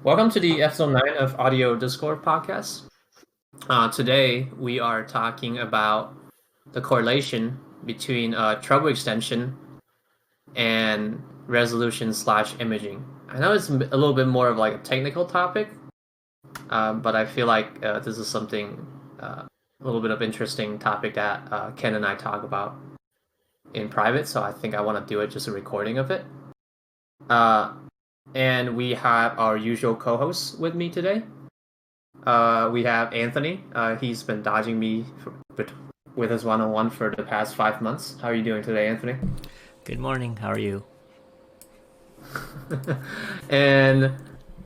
Welcome to the episode 9 of Audio Discord podcast. Today we are talking about the correlation between treble extension and resolution / imaging. I know it's a little bit more of like a technical topic, but I feel like this is something a little bit of interesting topic that Ken and I talk about in private. So I think I want to do it just a recording of it. And we have our usual co-hosts with me today. We have Anthony. He's been dodging me with his one-on-one for the past 5 months. How are you doing today, Anthony? Good morning. How are you? And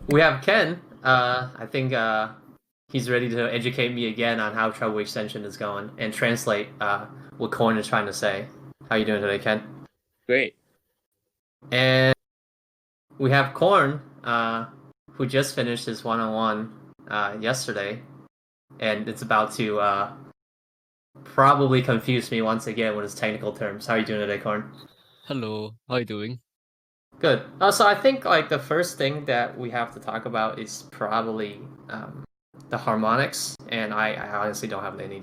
we have Ken. I think he's ready to educate me again on how treble extension is going and translate what Korn is trying to say. How are you doing today, Ken? Great. And we have Korn, who just finished his one-on-one yesterday, and it's about to probably confuse me once again with his technical terms. How are you doing today, Korn? Hello. How are you doing? Good. So I think like the first thing that we have to talk about is probably the harmonics, and I honestly don't have any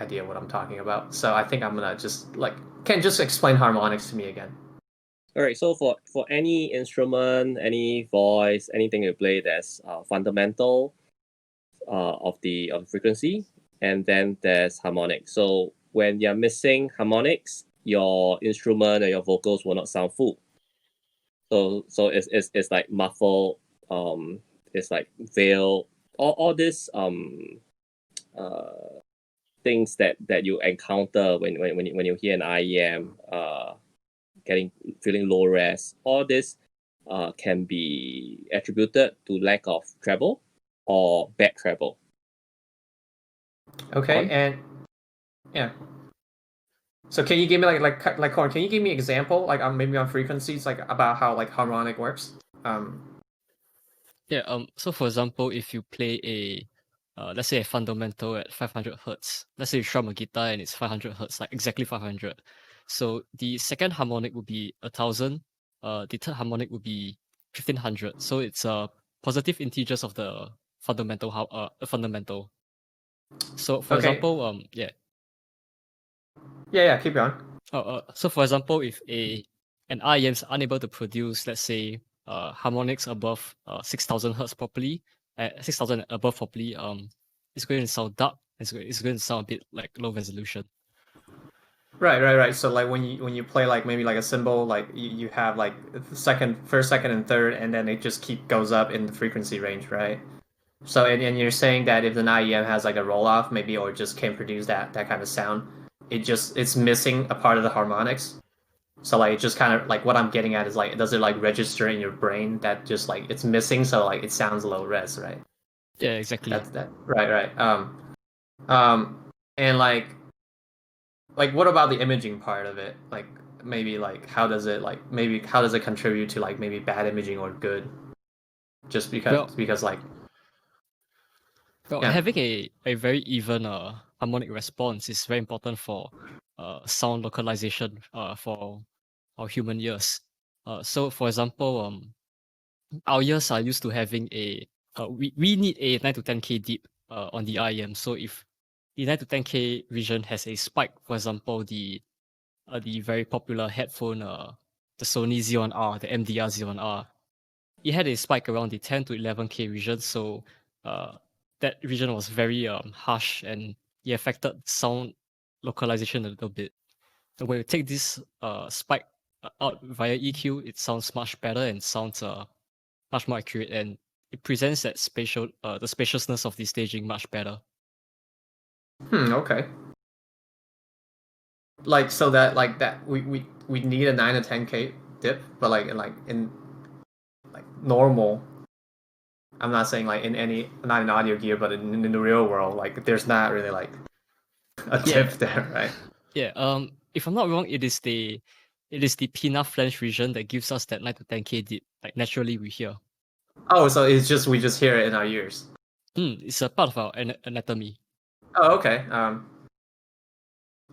idea what I'm talking about. So I think I'm gonna just can just explain harmonics to me again. All right. So for any instrument, any voice, anything you play, there's fundamental of the frequency, and then there's harmonics. So when you're missing harmonics, your instrument or your vocals will not sound full. So it's like muffle, it's like veil, all these things that you encounter when you hear an IEM feeling low res. All this can be attributed to lack of treble or bad treble. Okay, and yeah. So can you give me like Korn, can you give me an example maybe on frequencies about how harmonic works? So for example, if you play a let's say a fundamental at 500 hertz, let's say you strum a guitar and it's 500 hertz, like exactly 500. So the second harmonic would be 1000. The third harmonic would be 1500. So it's positive integers of the fundamental. So for example, Yeah, keep going. So for example, if an IEM is unable to produce, let's say, harmonics above 6000 hertz properly, 6000 above properly, it's going to sound dark. It's going to sound a bit like low resolution. Right. So when you play maybe a cymbal, you have first, second, and third, and then it just goes up in the frequency range, right? So and you're saying that if an IEM has a roll off maybe or just can't produce that kind of sound, it's missing a part of the harmonics. So it just kind of what I'm getting at is does it register in your brain that just it's missing, so it sounds low res, right? Yeah, exactly. That's that. Right. And what about the imaging part of it? Maybe how does it contribute to maybe bad imaging or good? Just because having a very even harmonic response is very important for sound localization for our human ears. So for example, our ears are used to having we need a 9 to 10k deep on the IEM. So if the 9 to 10k region has a spike, for example, the very popular headphone, the Sony Z1R, the MDR Z1R, it had a spike around the 10 to 11k region. So that region was very harsh and it affected sound localization a little bit. And when you take this spike out via EQ, it sounds much better and sounds much more accurate, and it presents that the spaciousness of the staging much better. Okay. So that we need a 9 to 10k dip, but in normal, I'm not saying not in audio gear, but in the real world, there's not really a dip there, right? Yeah. If I'm not wrong, it is the pinna flange region that gives us that 9 to 10k dip. Naturally we hear. Oh, so we just hear it in our ears. It's a part of our anatomy. Oh, okay.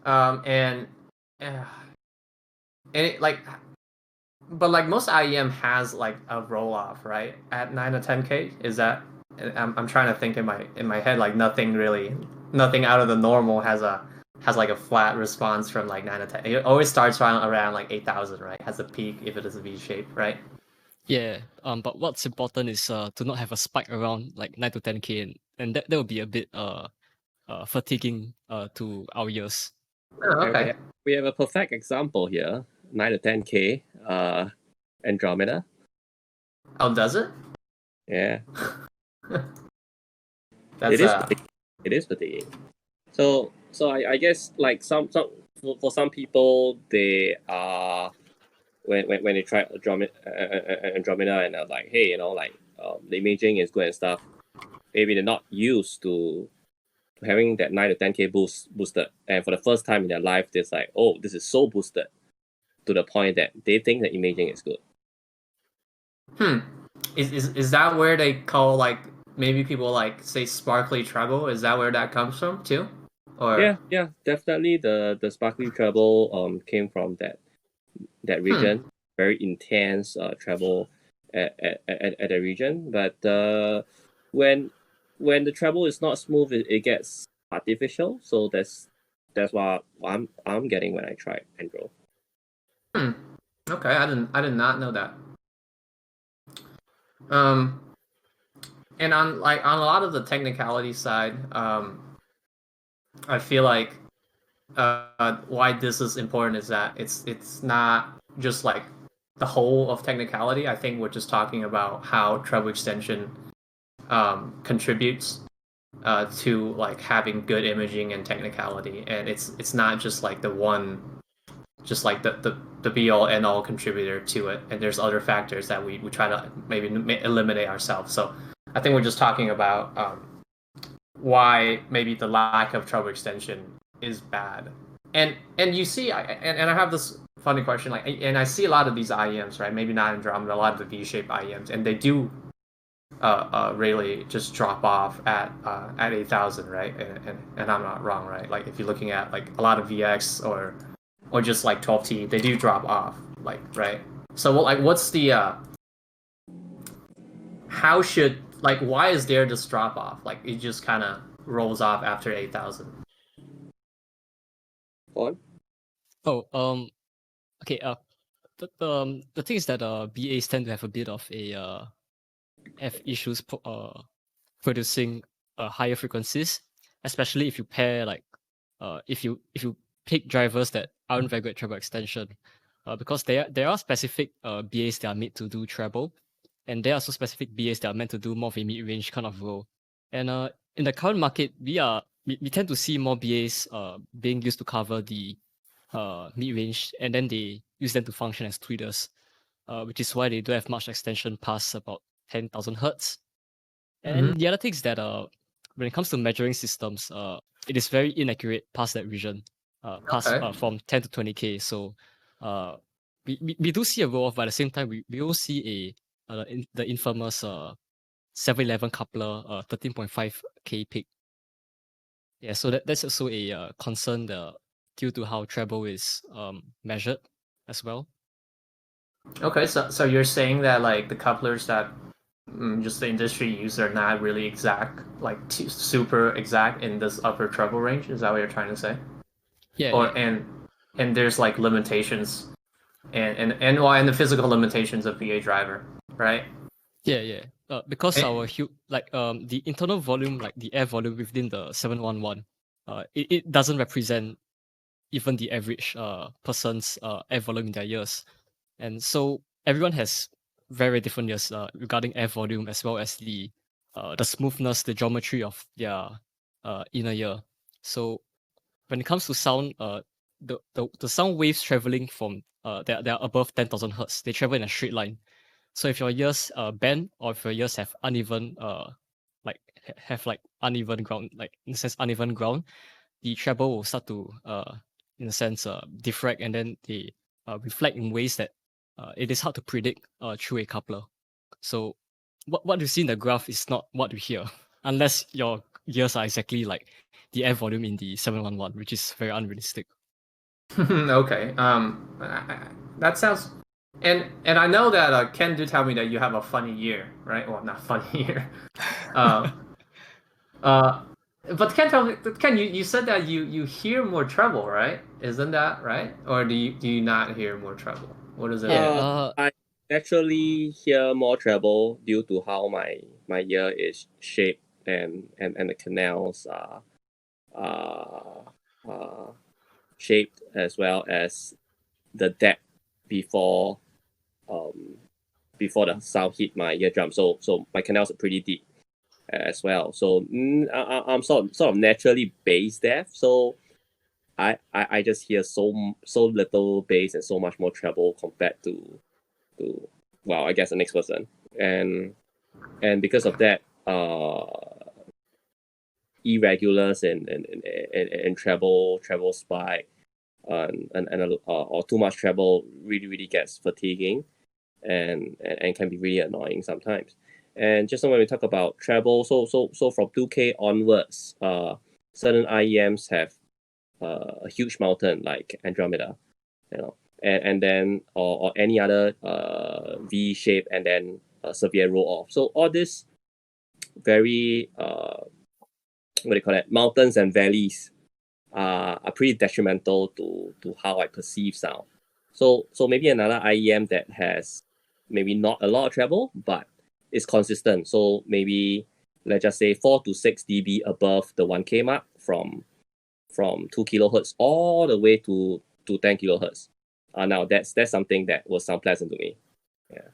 And it but like most IEM has like a roll off, right? At 9 to 10K. Is that I'm trying to think in my head, like nothing out of the normal has like a flat response from like 9 to 10. It always starts around like 8,000, right? Has a peak if it is a V shape, right? Yeah. But what's important is to not have a spike around like 9 to 10K, and that will be a bit fatiguing to our ears. Oh, And okay. we have a perfect example here, 9 to 10K, Andromeda. Oh, does it? Yeah, That's it is fatiguing. So I guess like some for some people they are when they try Andromeda and are like, hey, like the imaging is good and stuff. Maybe they're not used to having that 9 to 10K boosted, and for the first time in their life, it's like, oh, this is so boosted to the point that they think the imaging is good. Is that where they call like maybe people like say sparkly treble? Is that where that comes from too? Or Yeah, definitely the sparkly treble came from that region, very intense treble at the region. But when the treble is not smooth, it gets artificial. So that's what I'm getting when I try Andro. Okay, I did not know that. Um, and on a lot of the technicality side, I feel like why this is important is that it's not just like the whole of technicality. I think we're just talking about how treble extension contributes to like having good imaging and technicality, and it's not just like the one, just like the be all end all contributor to it, and there's other factors that we try to maybe eliminate ourselves. So I think we're just talking about why maybe the lack of treble extension is bad. And you see, and I have this funny question, like, and I see a lot of these IEMs, right? Maybe not Andromeda, a lot of the V-shaped IEMs, and they do really just drop off at 8,000, right? And I'm not wrong, right? Like if you're looking at like a lot of VX or just like 12T, they do drop off, like, right? So what's the how should, like, why is there this drop off? Like it just kind of rolls off after 8,000. On. Okay. The thing is that BAs tend to have a bit of a have issues producing higher frequencies, especially if you pair like if you pick drivers that aren't very good at treble extension, because there are specific BAs that are made to do treble, and there are also specific BAs that are meant to do more of a mid range kind of role. And in the current market, we tend to see more BAs being used to cover the mid range, and then they use them to function as tweeters, which is why they don't have much extension past about 10,000 hertz. And the other thing is that when it comes to measuring systems, it is very inaccurate past that region, past from 10 to 20K. So we do see a roll off, but at the same time we will see the infamous 711 coupler 13.5K peak. Yeah, so that's also a concern due to how treble is measured as well. Okay, so you're saying that like the couplers that just the industry use are not really exact, like super exact in this upper treble range. Is that what you're trying to say? Yeah. Or and there's like limitations, and the physical limitations of VA driver, right? Yeah. Because the internal volume, like the air volume within the 711, it doesn't represent even the average person's air volume in their ears, and so everyone has very different ears regarding air volume as well as the smoothness, the geometry of their inner ear. So when it comes to sound, the sound waves traveling from they are above 10,000 hertz. They travel in a straight line. So if your ears bend, or if your ears have uneven have like uneven ground, like in a sense uneven ground, the treble will start to in a sense diffract, and then they reflect in ways that it is hard to predict through a coupler. So what you see in the graph is not what you hear, unless your ears are exactly like the air volume in the 711, which is very unrealistic. Okay. That sounds And I know that Ken did tell me that you have a funny ear, right? Well, not funny ear. Uh, uh, but Ken, you said that you hear more treble, right? Isn't that right? Or do you not hear more treble? What is it? Yeah. I naturally hear more treble due to how my ear is shaped and the canals are uh, shaped, as well as the depth before um before the sound hit my eardrum. So my canals are pretty deep as well. So I'm sort of naturally bass deaf. So I just hear so little bass and so much more treble compared to well, I guess the next person. And because of that, irregulars and treble spike or too much treble really gets fatiguing and can be really annoying sometimes. And just when we talk about treble, so from 2K onwards, certain IEMs have a huge mountain like Andromeda, you know, and then or any other V shape, and then a severe roll off. So all this very what do you call it, mountains and valleys are pretty detrimental to how I perceive sound. So maybe another IEM that has maybe not a lot of treble, but is consistent. So maybe let's just say 4 to 6 dB above the 1K mark from 2 kilohertz all the way to 10 kilohertz. Now that's something that will sound pleasant to me. Yeah.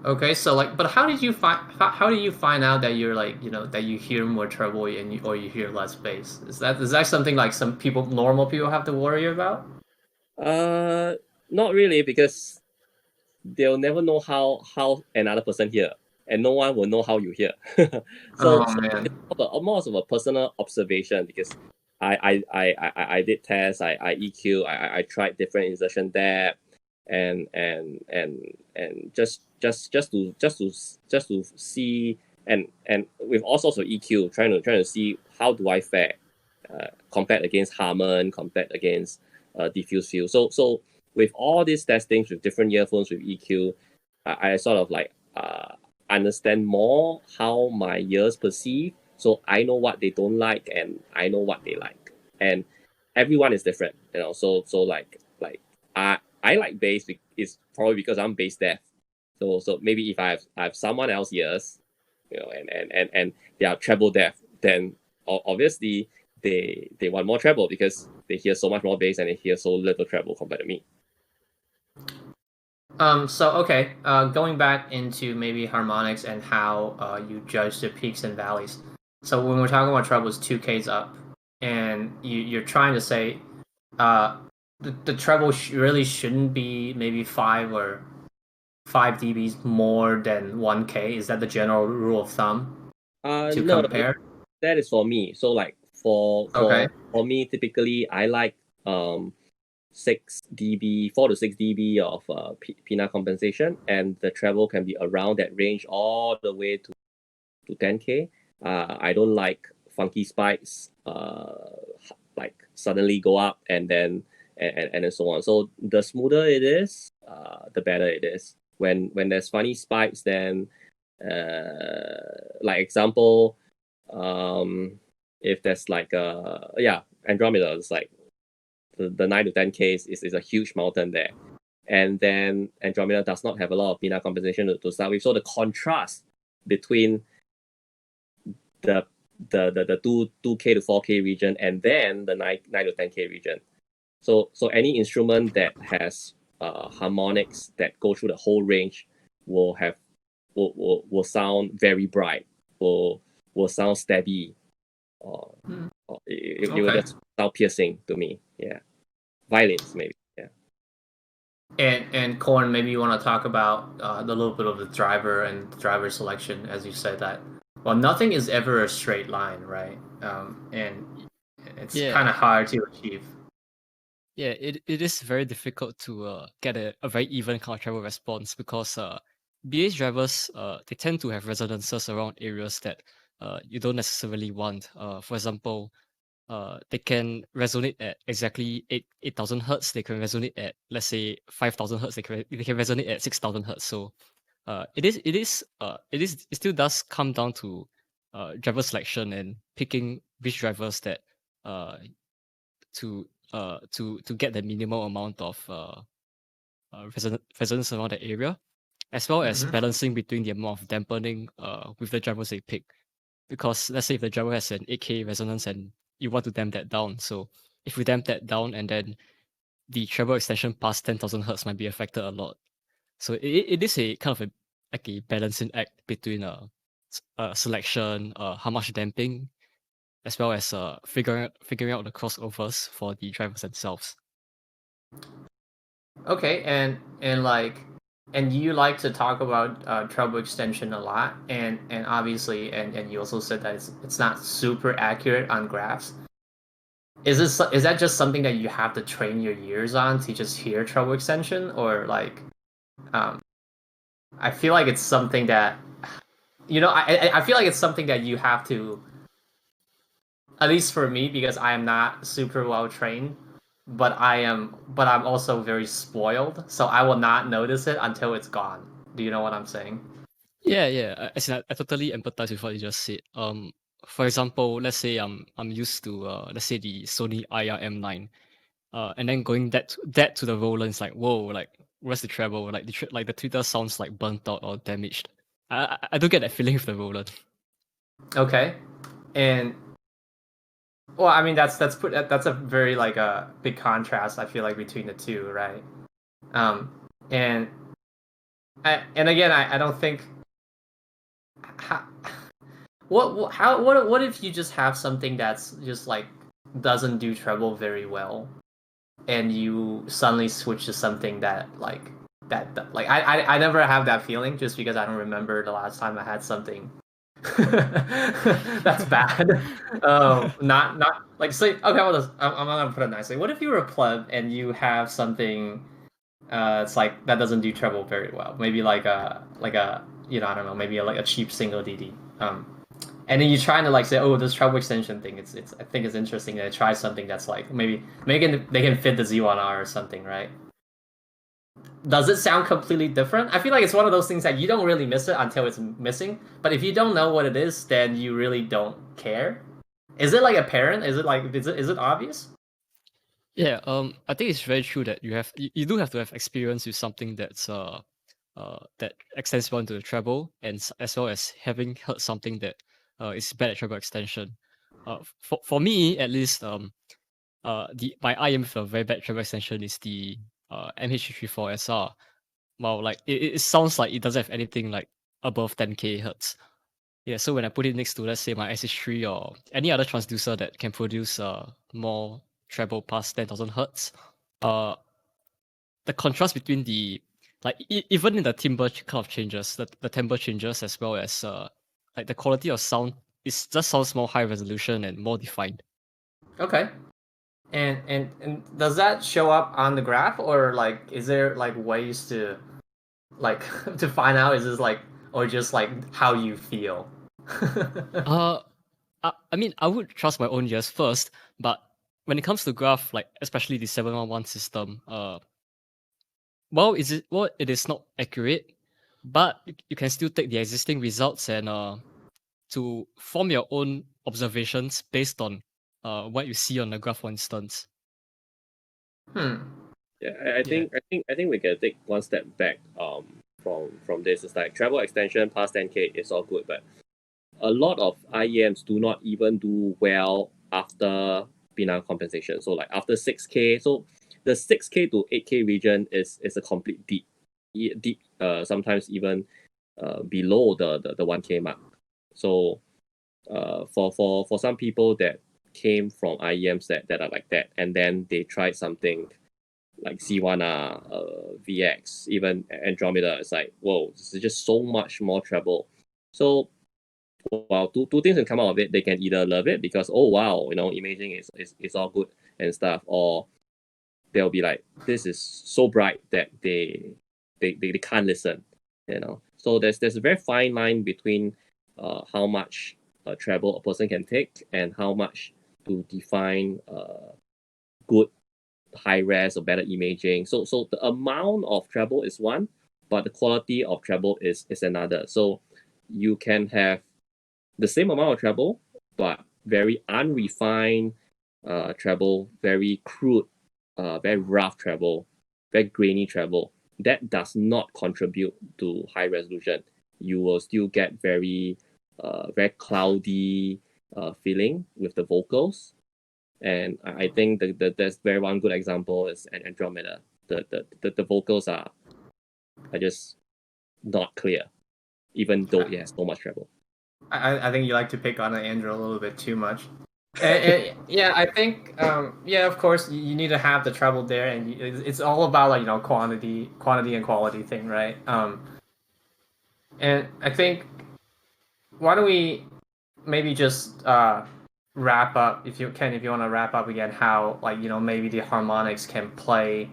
Okay, so like, but how do you find out that you're like, that you hear more treble or you hear less bass? Is that something like some people, normal people, have to worry about? Uh, Not really, because they'll never know how another person hear, and no one will know how you hear. Oh So man. it's more of a personal observation, because I did tests, I EQ, I tried different insertion depth, and just to see, and with all sorts of EQ, trying to see how do I fare compared against Harman, compared against diffuse field. So with all these testings with different earphones with EQ, I sort of like understand more how my ears perceive. So I know what they don't like, and I know what they like. And everyone is different, you know. So like I like bass. It's probably because I'm bass deaf. So maybe if I have someone else's ears, you know, and they are treble deaf, then obviously they want more treble, because they hear so much more bass and they hear so little treble compared to me. So okay, going back into maybe harmonics and how you judge the peaks and valleys. So when we're talking about treble, it's 2Ks up, and you're trying to say the treble really shouldn't be maybe 5 dBs more than 1K. Is that the general rule of thumb to No, compare? that is for me. So like Okay. for me, typically I like 6 dB, 4 to 6 dB of PINA compensation, and the treble can be around that range all the way to 10K. I don't like funky spikes, like suddenly go up and then so on. So the smoother it is, the better it is. When there's funny spikes, then like example, if there's like Andromeda is like the 9 to 10K is a huge mountain there. And then Andromeda does not have a lot of PINA compensation to start with. So the contrast between the 2K to 4K region and then the 9 to 10K region. So any instrument that has harmonics that go through the whole range will sound very bright, will sound steady, or it will Okay. just sound piercing to me. Yeah, violins maybe. Yeah. And Corn, maybe you want to talk about the little bit of the driver and the driver selection, as you said that. Well, nothing is ever a straight line, right? And it's kind of hard to achieve. Yeah, it is very difficult to get a very even kind of treble response, because BAS drivers they tend to have resonances around areas that you don't necessarily want. For example, they can resonate at exactly 8,000 hertz. They can resonate at, let's say, 5,000 hertz. They can resonate at 6,000 hertz. So it still does come down to driver selection and picking which drivers that to get the minimal amount of resonance around the area, as well as balancing between the amount of dampening with the drivers they pick. Because let's say if the driver has an 8K resonance and you want to damp that down, so if we damp that down and then the treble extension past 10,000 hertz might be affected a lot. So it is a kind of a balancing act between selection, how much damping, as well as figuring out the crossovers for the drivers themselves. Okay, and you like to talk about treble extension a lot, and obviously, and you also said that it's not super accurate on graphs. Is that just something that you have to train your ears on to just hear treble extension, or like, I feel like it's something that, I feel like it's something that you have to, at least for me, because I am not super well trained, but I'm also very spoiled, so I will not notice it until it's gone. Do you know what I'm saying? Yeah. I totally empathize with what you just said. For example, let's say I'm used to let's say the Sony IEM9, and then going that to the Roland, it's like, whoa, like where's the treble? Like the tweeter sounds like burnt out or damaged. I don't get that feeling with the Roland. Okay, and well, I mean that's a very like a big contrast, I feel like, between the two, right? And again, I don't think how, what if you just have something that's just like doesn't do treble very well, and you suddenly switch to something that like I never have that feeling, just because I don't remember the last time I had something that's bad. Not like, say, okay, well, I'm gonna put it nicely. What if you were a pleb and you have something it's like that doesn't do treble very well, maybe like a I don't know, maybe like a cheap single DD, and then you're trying to like say, oh, this treble extension thing, it's I think it's interesting to try something that's like maybe they can fit the Z1R or something, right? Does it sound completely different? I feel like it's one of those things that you don't really miss it until it's missing. But if you don't know what it is, then you really don't care. Is it like apparent? Is it obvious? Yeah, I think it's very true that you do have to have experience with something that's that extends beyond to the treble, and as well as having heard something that is bad at treble extension. For me at least, my IEM with a very bad treble extension is the MH334SR. Well, like it sounds like it doesn't have anything like above 10k hertz. Yeah, so when I put it next to, let's say, my SH3 or any other transducer that can produce more treble past 10,000 hertz, the contrast between the even in the timbre kind of changes, the timbre changes, as well as like the quality of sound just sounds more high resolution and more defined. Okay. And does that show up on the graph, or like is there like ways to like to find out, is this like, or just like how you feel? I mean, I would trust my own ears first, but when it comes to graph, like especially the 711 system, well, it is not accurate, but you can still take the existing results and to form your own observations based on what you see on the graph, for instance. Yeah, I think we can take one step back from this. It's like treble extension past 10K is all good, but a lot of IEMs do not even do well after P9 compensation. So like after 6K, so the 6K to 8K region is a complete deep, sometimes even below the 1K mark. So for some people that came from IEMs that are like that, and then they tried something like C1R, VX, even Andromeda, it's like, whoa, this is just so much more treble. So, well, two things can come out of it. They can either love it because, oh wow, imaging is all good and stuff, or they'll be like, this is so bright that they can't listen. So there's a very fine line between how much treble a person can take and how much define good high res or better imaging. So the amount of treble is one, but the quality of treble is another. So you can have the same amount of treble, but very unrefined treble, very crude, very rough treble, very grainy treble. That does not contribute to high resolution. You will still get very cloudy feeling with the vocals. And I think that's very one good example is Andromeda. The vocals are just not clear, even though it has so much treble. I think you like to pick on Andrew a little bit too much. Yeah, I think yeah, of course you need to have the treble there, and it's all about like quantity and quality thing, right? And I think why don't we maybe just wrap up if you want to wrap up again how like maybe the harmonics can play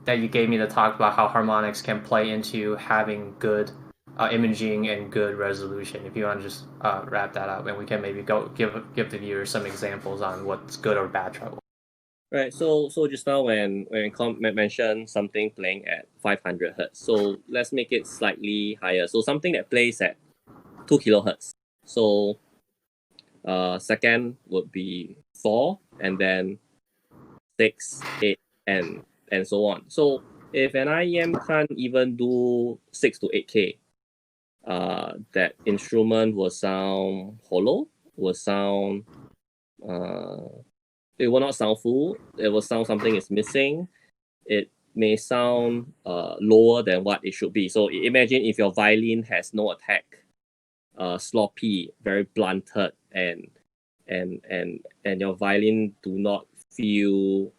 that you gave me to talk about how harmonics can play into having good imaging and good resolution. If you want to just wrap that up, and we can maybe go give the viewers some examples on what's good or bad treble. Right. So just now when mentioned something playing at 500 hertz, so let's make it slightly higher. So something that plays at 2 kilohertz. So second would be 4, and then 6, 8, and so on. So if an IEM can't even do 6 to 8K, that instrument will sound hollow, will sound it will not sound full. It will sound something is missing. It may sound lower than what it should be. So imagine if your violin has no attack, sloppy, very blunted, and your violin do not feel,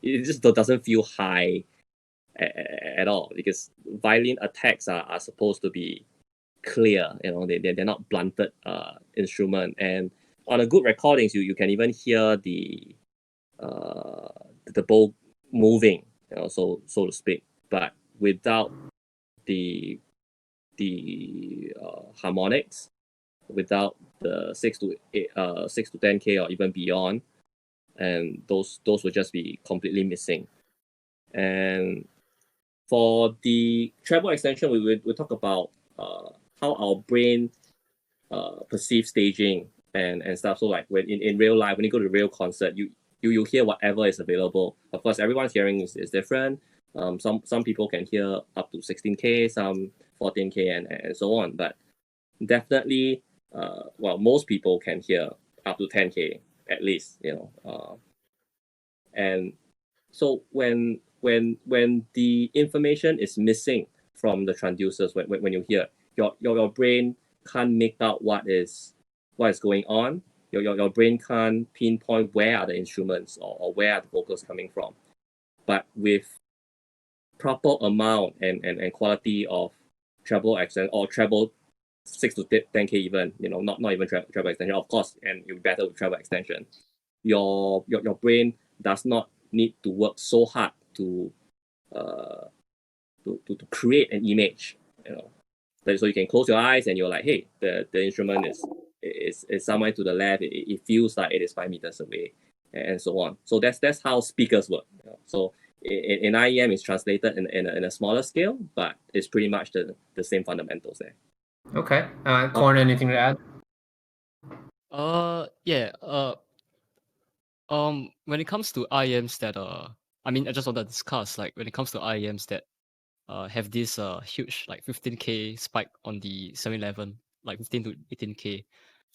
it just doesn't feel high at all, because violin attacks are supposed to be clear. They're not blunted instrument. And on a good recordings, you can even hear the bow moving, so to speak. But without the harmonics, without the 6 to 10K or even beyond, and those will just be completely missing. And for the treble extension, we talk about how our brain perceives staging and stuff. So like when in real life, when you go to a real concert, you hear whatever is available. Of course, everyone's hearing is different. Some people can hear up to 16K, some 14K, and so on. But definitely, most people can hear up to 10K at least. And so when the information is missing from the transducers, when you hear, your brain can't make out what is going on. Your brain can't pinpoint where are the instruments or where are the vocals coming from. But with proper amount and quality of treble extension or treble 6 to 10K even, not even treble extension, of course, and you're better with treble extension. Your brain does not need to work so hard to create an image, so you can close your eyes and you're like, hey, the instrument is somewhere to the left. It feels like it is 5 meters away, and so on. So that's how speakers work. So in IEM, it's translated in a smaller scale, but it's pretty much the same fundamentals there. Okay, Corn, anything to add? Yeah. When it comes to IEMs that I just want to discuss, like when it comes to IEMs that have this huge like 15K spike on the 711, like 15 to 18K.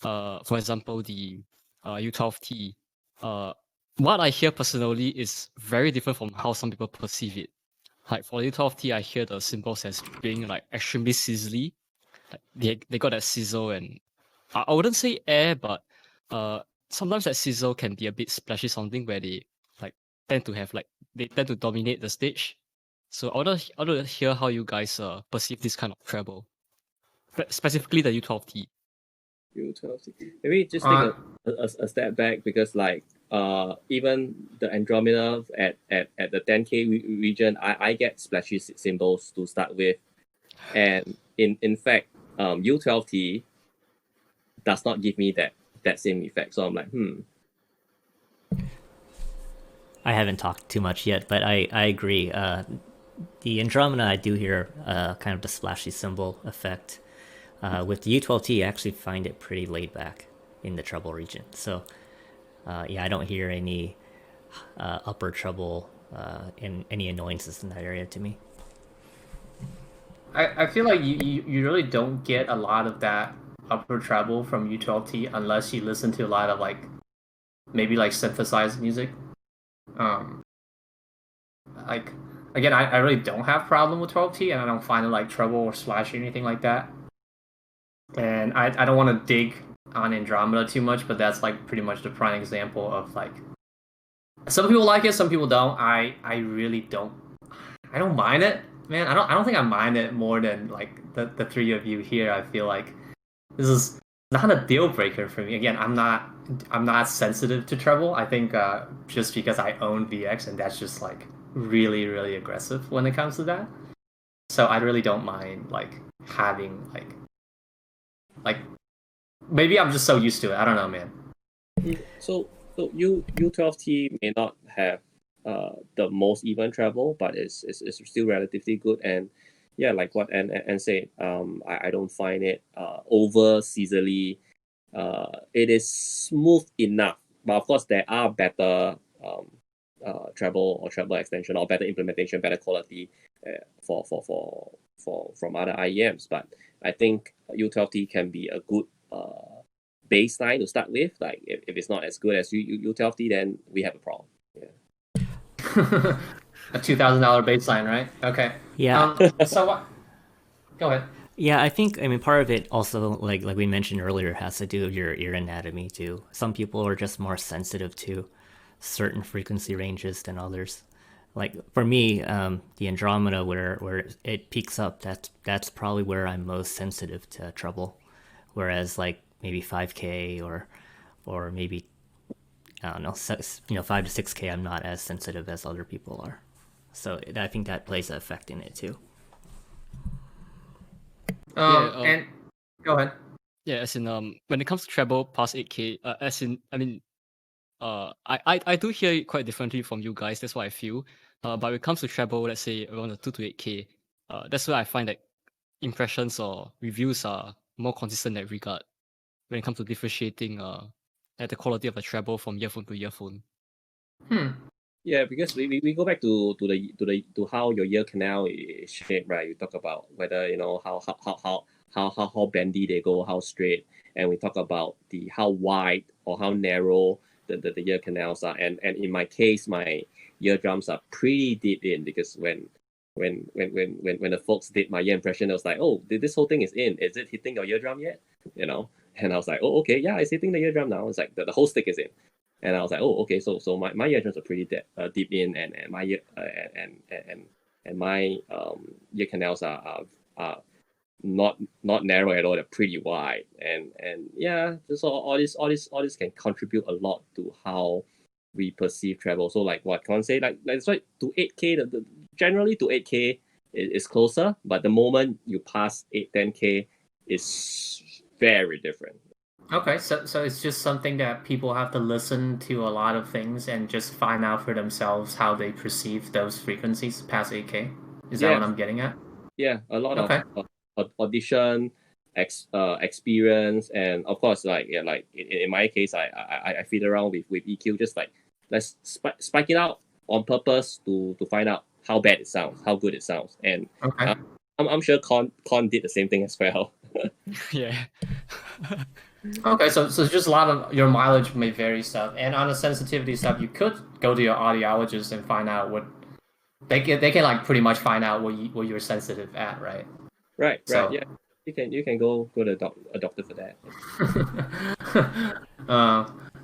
For example, the U12T. What I hear personally is very different from how some people perceive it. Like for U12T, I hear the cymbals as being like extremely sizzly. Like they got that sizzle, and I wouldn't say air, but sometimes that sizzle can be a bit splashy sounding, where they like tend to dominate the stage. So I want to hear how you guys perceive this kind of treble, specifically the U12T. U12T. Maybe just take a step back, because like even the Andromeda at the 10K region, I get splashy cymbals to start with, and in fact U12T does not give me that same effect. So I'm like, I haven't talked too much yet, but I agree. The Andromeda, I do hear kind of the splashy cymbal effect. With the U12T, I actually find it pretty laid back in the treble region. So yeah, I don't hear any upper treble and any annoyances in that area to me. I feel like you really don't get a lot of that upper treble from U12T unless you listen to a lot of like maybe like synthesized music. Like again, I really don't have problem with 12T, and I don't find it like treble or splashy or anything like that. And I don't want to dig on Andromeda too much, but that's like pretty much the prime example of like some people like it, some people don't. I really don't. I don't mind it, man. I don't think I mind it more than like the three of you here. I feel like this is not a deal breaker for me. Again, I'm not sensitive to treble. I think just because I own VX, and that's just like really aggressive when it comes to that. So I really don't mind like having like maybe I'm just so used to it. I don't know, man. So U12T may not have the most even treble, but it's still relatively good. And yeah, like what Ann said, I don't find it over easily. It is smooth enough, but of course there are better treble or treble extension or better implementation, better quality from other IEMs. But I think U12T can be a good baseline to start with. Like if it's not as good as U12T, then we have a problem. Yeah. A $2,000 baseline, right? Okay. Yeah. So what? Go ahead. Yeah, I think, I mean, part of it also, like we mentioned earlier, has to do with your ear anatomy too. Some people are just more sensitive to certain frequency ranges than others. Like for me, the Andromeda, where it peaks up, that's probably where I'm most sensitive to treble. Whereas like maybe 5K or maybe I don't know, 5 to 6K, I'm not as sensitive as other people are. So I think that plays an effect in it too. And go ahead. Yeah, as in when it comes to treble past 8K, I do hear it quite differently from you guys. That's what I feel. But when it comes to treble, let's say around the 2 to 8K, that's where I find that impressions or reviews are more consistent in that regard when it comes to differentiating at the quality of the treble from earphone to earphone. Yeah, because we go back to how your ear canal is shaped, right? You talk about whether how bendy they go, how straight, and we talk about how wide or how narrow the ear canals are. And in my case, my eardrums are pretty deep in, because when the folks did my ear impression, I was like, oh, this whole thing is in. Is it hitting your eardrum yet? And I was like, oh, okay, yeah, it's hitting the eardrum now. It's like the whole stick is in. And I was like, oh, okay, so my eardrums are pretty deep in, and my ear and my ear canals are not narrow at all. They're pretty wide, and yeah, so all this can contribute a lot to how we perceive treble. So like what Con say, like that's why to 8K, generally to 8K is closer, but the moment you pass 8-10K, is very different. Okay, so it's just something that people have to listen to a lot of things and just find out for themselves how they perceive those frequencies past 8K. Is that what I'm getting at? Yeah, a lot of audition, experience, and of course, like in my case, I feed around with EQ, just like let's spike it out on purpose to find out how bad it sounds, how good it sounds, and I'm sure Con did the same thing as well. Yeah. Okay, so just a lot of your mileage may vary stuff, and on the sensitivity stuff, you could go to your audiologist and find out what they can like pretty much find out what you're sensitive at, right? Right. Yeah, you can go to a doctor for that.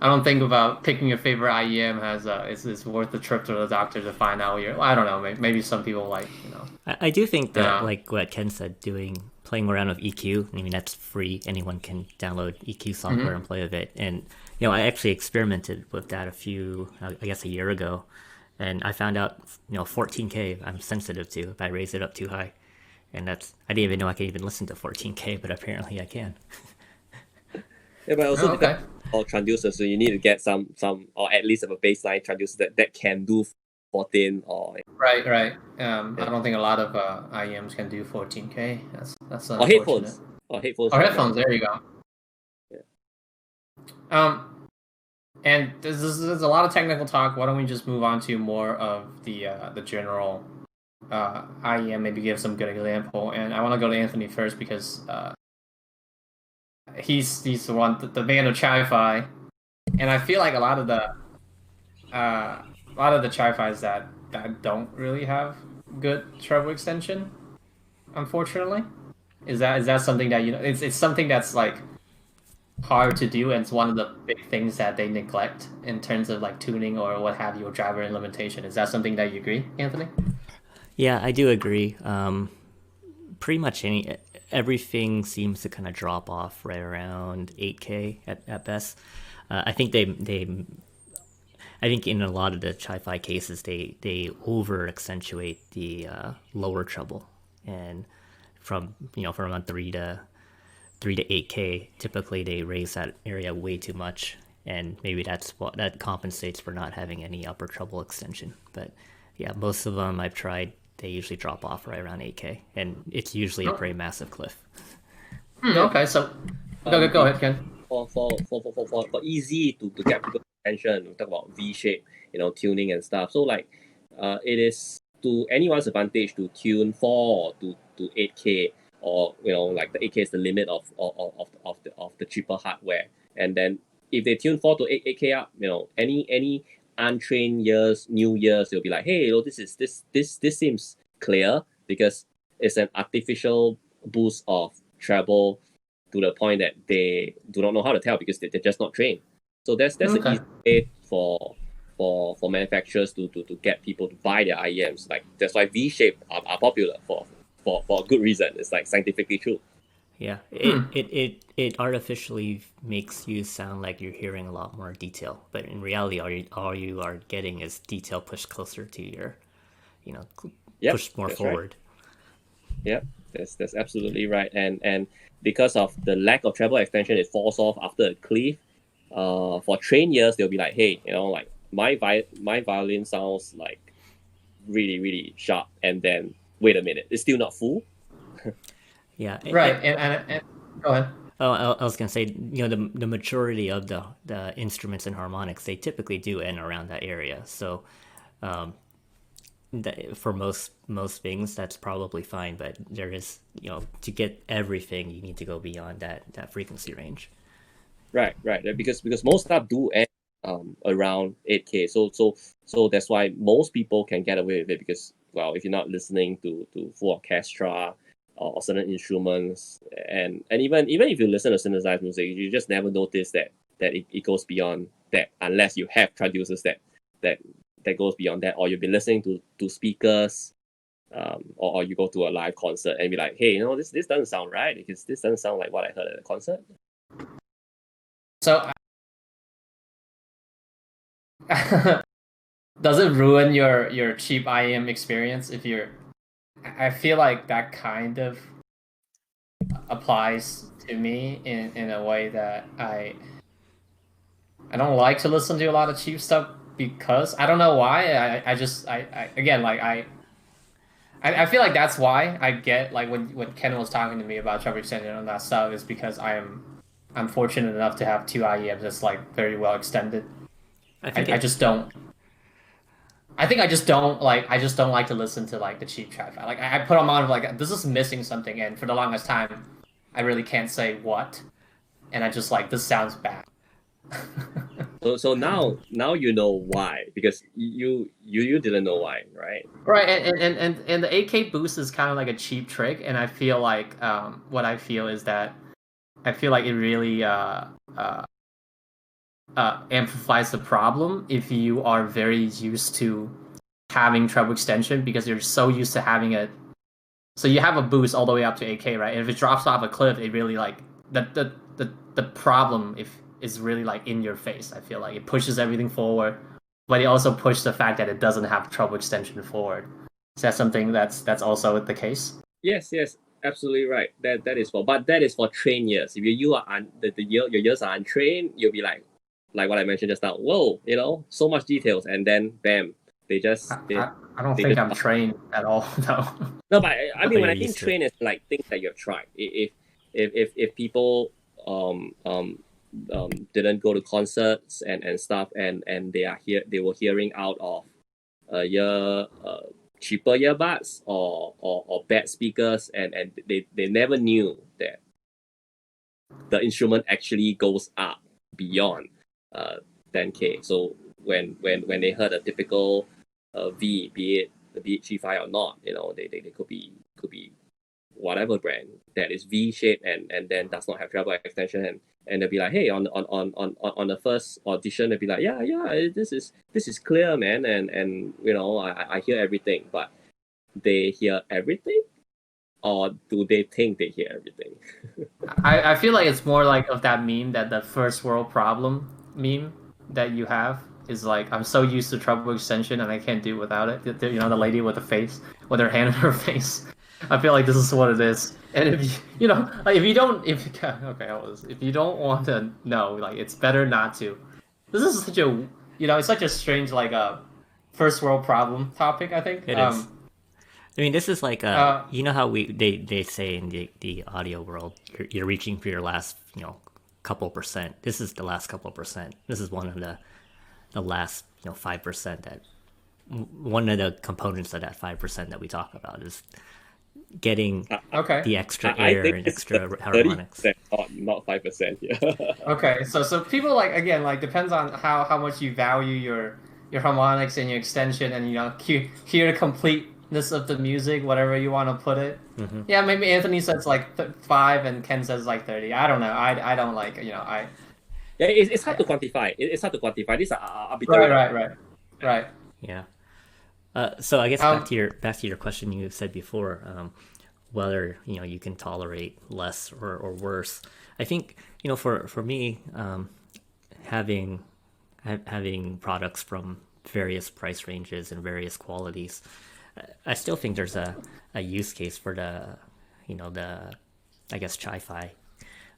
I don't think about picking your favorite IEM has it's worth the trip to the doctor to find out what I don't know. Maybe some people like I do think that like what Ken said, playing around with EQ. I mean, that's free. Anyone can download EQ software and play with it. And I actually experimented with that a year ago, and I found out 14K I'm sensitive to if I raise it up too high, and I didn't even know I could even listen to 14K, but apparently I can. Yeah, but also or transducers, so you need to get some or at least have a baseline transducer that can do 14 or Right. I don't think a lot of IEMs can do 14K. That's or unfortunate. headphones. Or headphones. There you go. Yeah. And there's a lot of technical talk. Why don't we just move on to more of the general IEM? Maybe give some good example. And I want to go to Anthony first because he's the one, the man of chi-fi, and I feel like a lot of the chi-fis that don't really have good treble extension, unfortunately. Is that something that it's something that's like hard to do, and it's one of the big things that they neglect in terms of like tuning or what have you, or driver implementation. Is that something that you agree, Anthony? Yeah, I do agree. Pretty much everything seems to kind of drop off right around 8K at best. I think I think in a lot of the chi-fi cases, they over accentuate the lower treble, and from around 3 to 8K, typically they raise that area way too much, and maybe that compensates for not having any upper treble extension. But yeah, most of them I've tried, they usually drop off right around 8K, and it's usually a pretty massive cliff. Okay, so go ahead, Ken. For easy to get people's attention, we talk about V shape, tuning and stuff. So like, it is to anyone's advantage to tune 4 to 8K, or like the 8K is the limit of the cheaper hardware. And then if they tune 4 to 8K up, any untrained new ears, they'll be like, hey, this seems clear, because it's an artificial boost of treble to the point that they do not know how to tell because they're just not trained. So that's an easy way for manufacturers to get people to buy their IEMs. Like that's why V shape are popular for a good reason. It's like scientifically true. Yeah, it artificially makes you sound like you're hearing a lot more detail, but in reality, all you are getting is detail pushed closer to your, pushed more forward. Right. Yep, that's absolutely right. And because of the lack of treble extension, it falls off after a cliff. For trained ears, they'll be like, hey, like my violin sounds like really, really sharp, and then wait a minute, it's still not full. Yeah. Right. And go ahead. Oh, I was gonna say, the maturity of the instruments and harmonics, they typically do end around that area. So, for most things, that's probably fine. But there is, to get everything, you need to go beyond that frequency range. Right. Because most stuff do end around 8K. So that's why most people can get away with it, because, well, if you're not listening to full orchestra or certain instruments, and even if you listen to synthesized music, you just never notice that it goes beyond that, unless you have transducers that goes beyond that, or you've been listening to speakers, or you go to a live concert and be like, hey, this doesn't sound right, because this doesn't sound like what I heard at a concert. So does it ruin your cheap IEM experience if you're? I feel like that kind of applies to me in a way that I don't like to listen to a lot of cheap stuff, because I don't know why. I feel like that's why I get, like, when Ken was talking to me about treble extension and that stuff, is because I'm fortunate enough to have 2 IEMs that's like very well extended. I just don't like to listen to like the cheap chi-fi. Like I put them on, like, this is missing something, and for the longest time I really can't say what, and I just like, this sounds bad. So now you know why, because you didn't know why, right? Right, and the 8K boost is kind of like a cheap trick, and I feel like what I feel is that I feel like it really amplifies the problem if you are very used to having treble extension, because you're so used to having it. So you have a boost all the way up to 8K, right? And if it drops off a cliff, it really, like, the problem is really like in your face. I feel like it pushes everything forward, but it also pushes the fact that it doesn't have treble extension forward. Is that something that's also the case? Yes. absolutely right. That is for trained ears. If you are your ears are untrained, you'll be like what I mentioned just now. Whoa, so much details, and then bam, they I don't think I'm trained at all, though. No, but I mean, But when I you're think used to train is like things that you've tried. If people didn't go to concerts and stuff, and they were hearing out of cheaper earbuds or bad speakers, and they never knew that the instrument actually goes up beyond 10K. So when they heard a typical V, be it the BH35 or not, they could be whatever brand that is V shaped and then does not have treble extension, and they'll be like, hey, on the first audition, they'll be like, yeah, this is clear, man, and I hear everything, but they hear everything, or do they think they hear everything? I feel like it's more like of that meme, that the first world problem meme that you have is like, I'm so used to treble extension and I can't do without it. The lady with the face, with her hand in her face. I feel like this is what it is. And if you like, if you don't want to know, like, it's better not to. This is such a it's such a strange, like, a first world problem topic, I think. It is. I mean, this is like you know how they say in the audio world, you're reaching for your last couple percent. This is the last couple percent. This is one of the last 5% that one of the components of that 5% that we talk about is getting the extra air and extra harmonics. Not 5%. Yeah. Okay, so people, like, again, like, depends on how much you value your harmonics and your extension, and hear the completeness of the music, whatever you want to put it. Mm-hmm. Yeah, maybe Anthony says like 5 and Ken says like 30. I don't know. I don't like I. Yeah, it's hard to quantify. It's hard to quantify. These are arbitrary. Right. Yeah. So I guess back to your question you said before, whether you can tolerate less or worse. I think for me, having products from various price ranges and various qualities, I still think there's a use case for the I guess chi-fi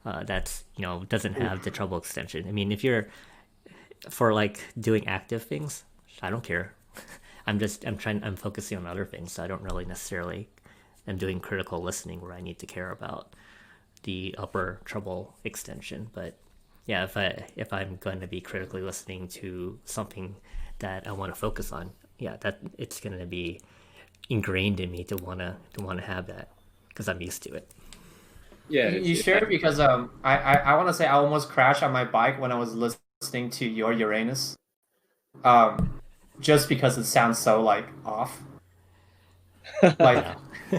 that's doesn't have the treble extension. I mean, if you're for like doing active things, I don't care. I'm focusing on other things, so I don't really necessarily am doing critical listening where I need to care about the upper treble extension. But yeah, if I'm going to be critically listening to something that I want to focus on, yeah, that it's going to be ingrained in me to want to have that because I'm used to it. Yeah, you sure? Because I want to say I almost crashed on my bike when I was listening to your Uranus. Just because it sounds so like off. Like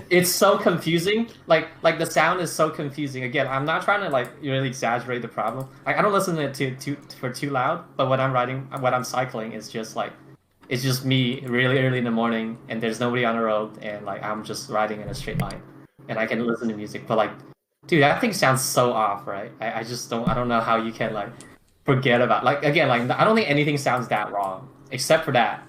it's so confusing. Like the sound is so confusing. Again, I'm not trying to like really exaggerate the problem. Like, I don't listen to it for too loud, but when I'm cycling, it's just me really early in the morning, and there's nobody on the road, and like I'm just riding in a straight line, and I can listen to music. But like, dude, that thing sounds so off, right? I don't know how you can like forget about, like, again, like, I don't think anything sounds that wrong except for that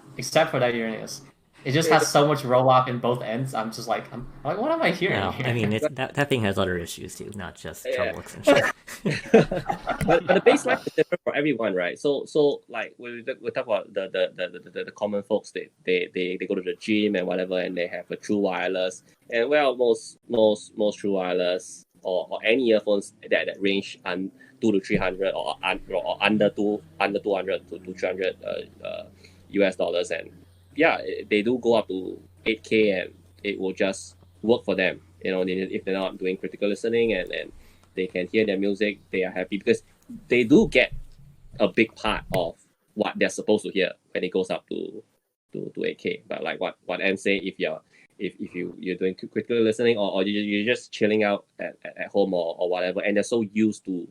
Uranus. It just has so much roll off in both ends. I'm like, what am I hearing? No, here? I mean, that thing has other issues too, not just treble extension. but the baseline is different for everyone, right? So like we talk about the common folks, they go to the gym and whatever, and they have a true wireless, and well, most true wireless or any earphones that range 200 to 300 or under 200 to 300 US dollars, and yeah, they do go up to 8K, and it will just work for them. If they're not doing critical listening and they can hear their music, they are happy because they do get a big part of what they're supposed to hear when it goes up to 8K. But like what Anne say, if you're doing critical listening, or you're just chilling out at home or whatever, and they're so used to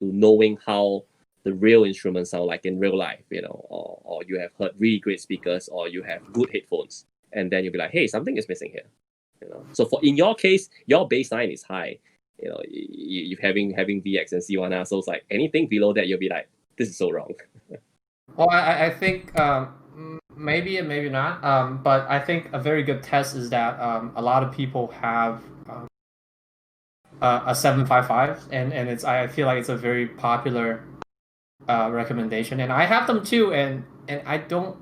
knowing how the real instruments sound like in real life, or you have heard really great speakers, or you have good headphones, and then you'll be like, hey, something is missing here. So in your case, your baseline is high. You having VX and C1R, so it's like anything below that, you'll be like, this is so wrong. Well, I think maybe and maybe not. But I think a very good test is that a lot of people have a 755, and I feel like it's a very popular recommendation, and I have them too, and I don't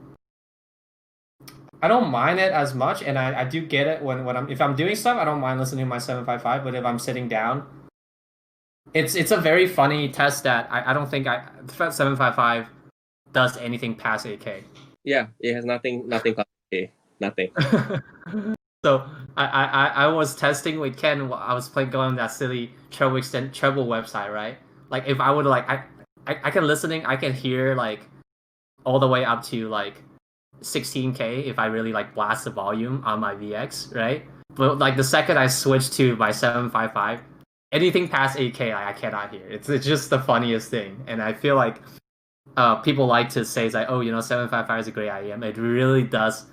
mind it as much, and I do get it when if I'm doing stuff, I don't mind listening to my 755, but if I'm sitting down, it's a very funny test that I don't think 755 does anything past 8K. Yeah, it has nothing past 8K, nothing. So I was testing with Ken. I was going on that silly Treble website, right? Like if I would like I can listening, I can hear like all the way up to like 16K if I really like blast the volume on my VX, right? But like the second I switch to my 755, anything past 8K I cannot hear. It's just the funniest thing, and I feel like people like to say it's like, oh, 755 is a great IEM. It really does.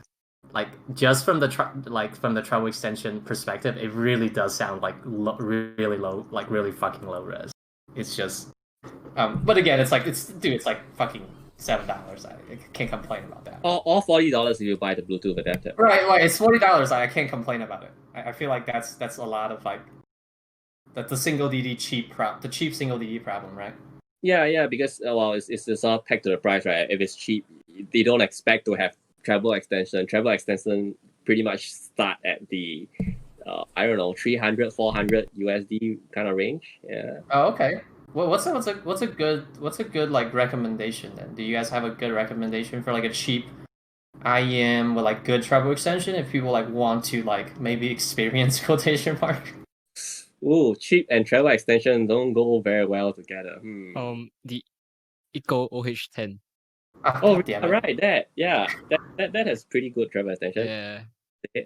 Like just from the treble extension perspective, it really does sound like really low, like really fucking low res. It's just, but again, it's like it's like fucking $7. I can't complain about that. Or $40 if you buy the Bluetooth adapter. Right, it's $40. I can't complain about it. I feel like that's a lot of like the single DD the cheap single DD problem, right? Yeah, because it's all pegged to the price, right? If it's cheap, they don't expect to have treble extension pretty much start at the I don't know, 300 400 USD kind of range. Yeah. Oh, okay. Well, what's a good like recommendation then? Do you guys have a good recommendation for like a cheap IEM with like good treble extension if people like want to like maybe experience quotation mark? Ooh, cheap and treble extension don't go very well together. The Eco OH10. Oh, right, that has pretty good treble extension. Yeah,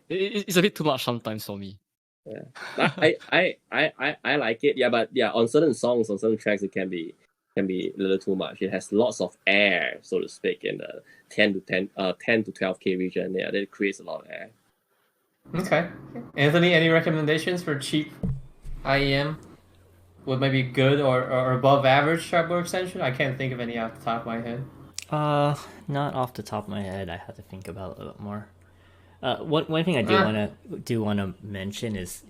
it's a bit too much sometimes for me. Yeah, I like it. Yeah, but yeah, on certain songs, on certain tracks, it can be a little too much. It has lots of air, so to speak, in the 10 to 12K region. Yeah, that creates a lot of air. Okay, Anthony, any recommendations for cheap IEM with maybe good or above average treble extension? I can't think of any off the top of my head. Not off the top of my head. I have to think about it a little bit more. One thing I do want to mention is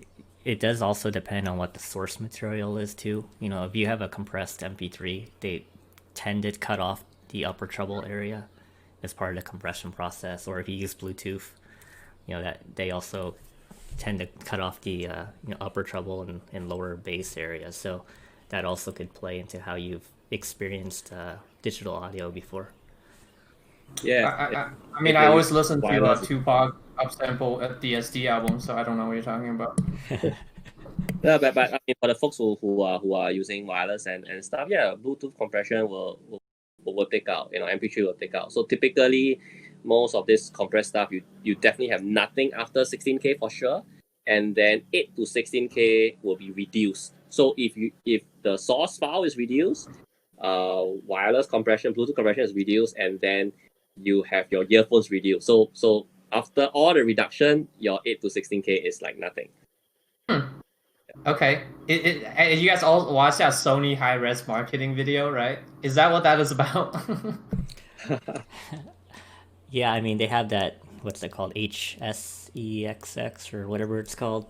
it does also depend on what the source material is too. If you have a compressed MP3, they tend to cut off the upper treble area as part of the compression process. Or if you use Bluetooth, that they also tend to cut off the upper treble and lower bass areas. So that also could play into how you've experienced digital audio before. Yeah, I mean, I always listen to Tupac upsample at the SD album, so I don't know what you're talking about. Yeah, but I mean, for the folks who are using wireless and stuff, yeah, Bluetooth compression will take out, MP3 will take out. So typically, most of this compressed stuff, you definitely have nothing after 16K for sure, and then 8 to 16K will be reduced. So if the source file is reduced, wireless compression, Bluetooth compression is reduced, and then you have your earphones reduced. So after all the reduction, your 8 to 16K is like nothing. Okay. You guys all watched that Sony high-res marketing video, right? Is that what that is about? Yeah, I mean, they have that, what's it called, HSEXX or whatever it's called.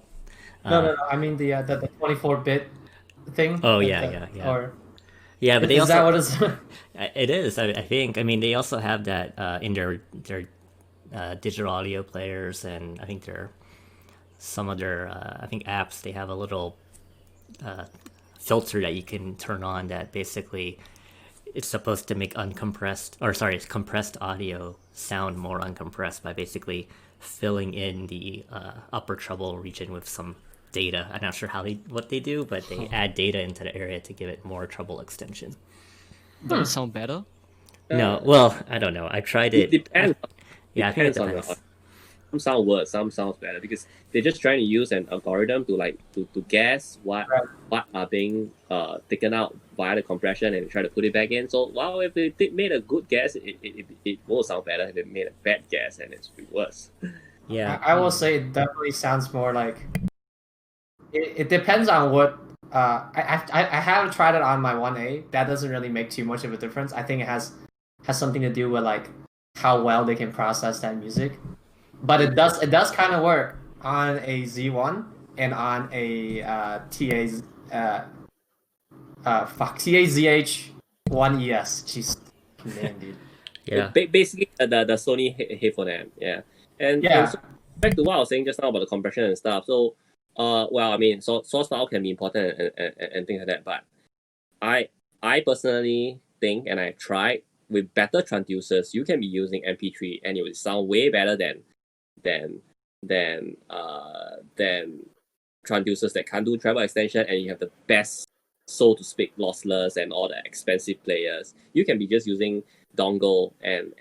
No. I mean the 24-bit thing. Oh, yeah. Or... Yeah, but is that what it's... It is, I think. I mean, they also have that in their digital audio players, and I think some other apps. They have a little filter that you can turn on that basically it's supposed to make compressed audio sound more uncompressed by basically filling in the upper treble region with some data. I'm not sure what they do, but they add data into the area to give it more treble extension. Does it sound better? No, well, I don't know. I tried it. It depends. I think it depends. Some sound worse, some sounds better because they're just trying to use an algorithm to guess what are being taken out via the compression and try to put it back in. So if they made a good guess, it will sound better. If they made a bad guess, and it's worse. Yeah, I will say it definitely sounds more like it depends on what. I haven't tried it on my 1A. That doesn't really make too much of a difference. I think it has something to do with like how well they can process that music. But it does kind of work on a Z1, and on a TAZH1ES. Jeez, man, dude. Yeah. Basically, the Sony headphone amp, yeah. And so back to what I was saying just now about the compression and stuff. So, well, I mean, source file can be important and things like that. But I personally think, and I've tried with better transducers, you can be using MP3 and it will sound way better than transducers that can't do treble extension, and you have the best, so to speak, lossless and all the expensive players. You can be just using dongle and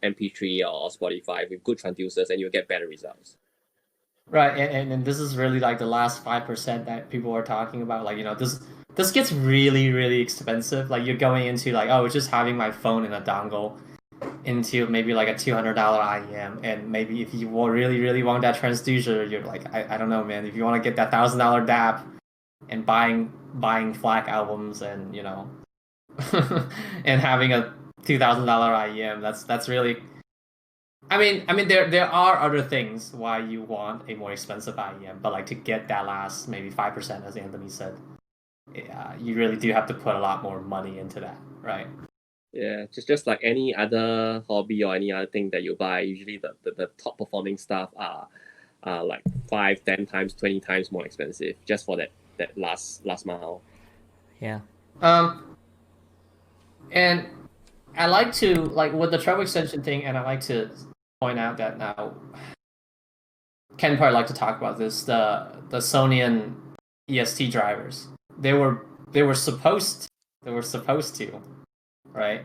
MP3 or Spotify with good transducers, and you'll get better results. Right, and this is really like the last 5% that people are talking about. Like, this gets really, really expensive. Like, you're going into like, oh, just having my phone in a dongle into maybe like a $200 IEM, and maybe if you really, really want that transducer, you're like, I don't know, man. If you want to get that $1,000 DAP and buying FLAC albums and and having a $2,000 IEM, that's really. I mean, there are other things why you want a more expensive IEM, but like to get that last maybe 5%, as Anthony said, you really do have to put a lot more money into that, right? Yeah, just like any other hobby or any other thing that you buy, usually the top performing stuff are like 5, 10 times, 20 times more expensive just for that last mile. Yeah. And I like to, like, with the treble extension thing, and I like to point out that now Ken probably like to talk about this, the Sonian EST drivers. They were supposed to, right?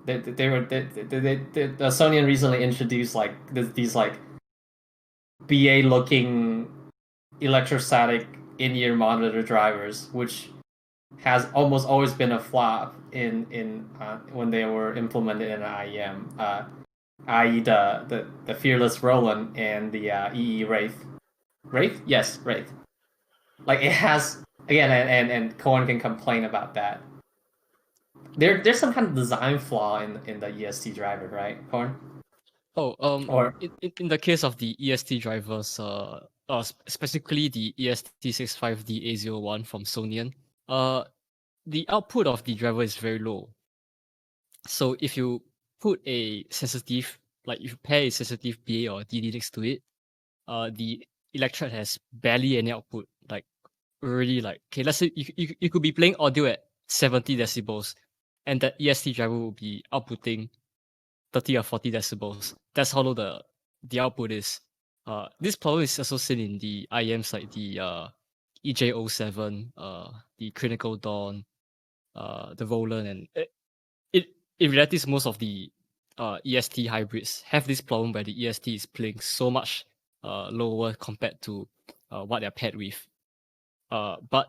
The Sonian recently introduced like these like BA looking electrostatic in-ear monitor drivers, which has almost always been a flop in when they were implemented in an IEM, i.e. the Fearless Roland and the EE Wraith. Yes, Wraith. Like, it has, again, and Cohen can complain about that. There's some kind of design flaw in the EST driver, right, Cohen? In the case of the EST drivers, specifically the EST65D A01 from Sonian, the output of the driver is very low. So if you put a sensitive, like if you pair a sensitive BA or DD next to it, the electrode has barely any output. Like, really, like, okay, let's say you could be playing audio at 70 decibels, and the EST driver will be outputting 30 or 40 decibels. That's how low the output is. This problem is also seen in the IEMs like the EJ07, the Clinical Dawn, the Roland, and in reality, most of the EST hybrids have this problem where the EST is playing so much lower compared to what they're paired with. But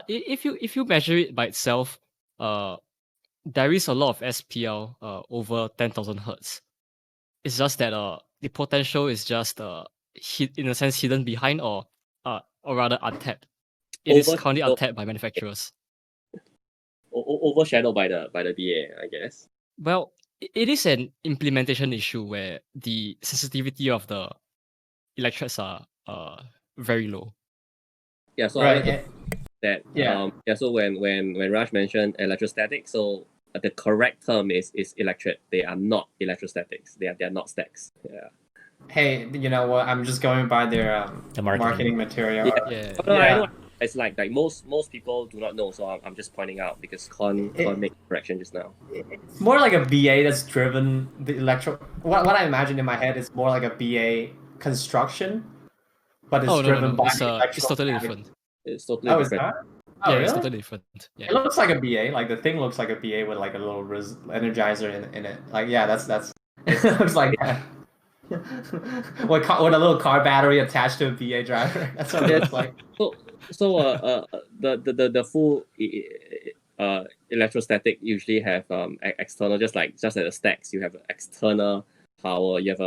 if you measure it by itself, there is a lot of SPL over 10,000 hertz. It's just that the potential is just in a sense hidden behind, or rather untapped. It is currently untapped by manufacturers. Overshadowed by the BA, I guess. Well, it is an implementation issue where the sensitivity of the electrodes are very low. Yeah, so right. I like so when Raj mentioned electrostatic, so the correct term is electrode. They are not electrostatics. They are not stacks. Yeah. Hey, you know what? I'm just going by their The marketing material. Yeah. I know. It's like most people do not know, so I'm just pointing out because Con made a correction just now. It's more like a BA that's driven the electro. What I imagine in my head is more like a BA construction, but it's driven by it's totally different. It's totally different. Is that? Yeah, really? It's totally different. Yeah. It looks like a BA. Like, the thing looks like a BA with like a little energizer in it. Like, yeah, that's it looks like that. with a little car battery attached to a BA driver. That's what it looks like. So the full electrostatic usually have external, just like the stacks. You have external power. You have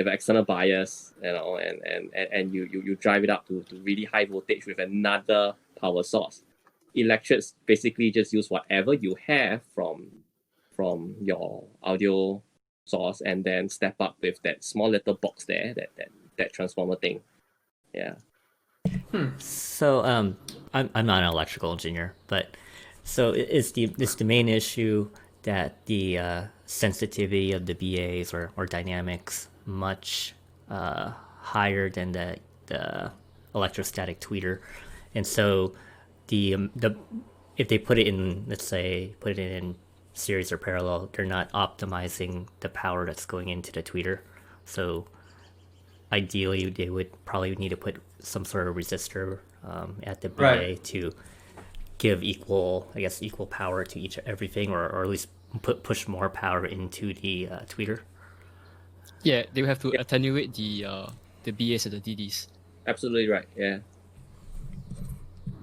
an external bias, and you drive it up to really high voltage with another power source. Electrodes basically just use whatever you have from your audio source, and then step up with that small little box there that transformer thing. Yeah. So I'm not an electrical engineer, but so is the main issue that the sensitivity of the BAs or dynamics much higher than the electrostatic tweeter, and so the if they put it in, let's say, put it in series or parallel, they're not optimizing the power that's going into the tweeter. So ideally, they would probably need to put some sort of resistor at the BA Right. to give equal power to everything, or at least push more power into the tweeter. Yeah, they will have to attenuate the BAs and the DDs. Absolutely right. Yeah.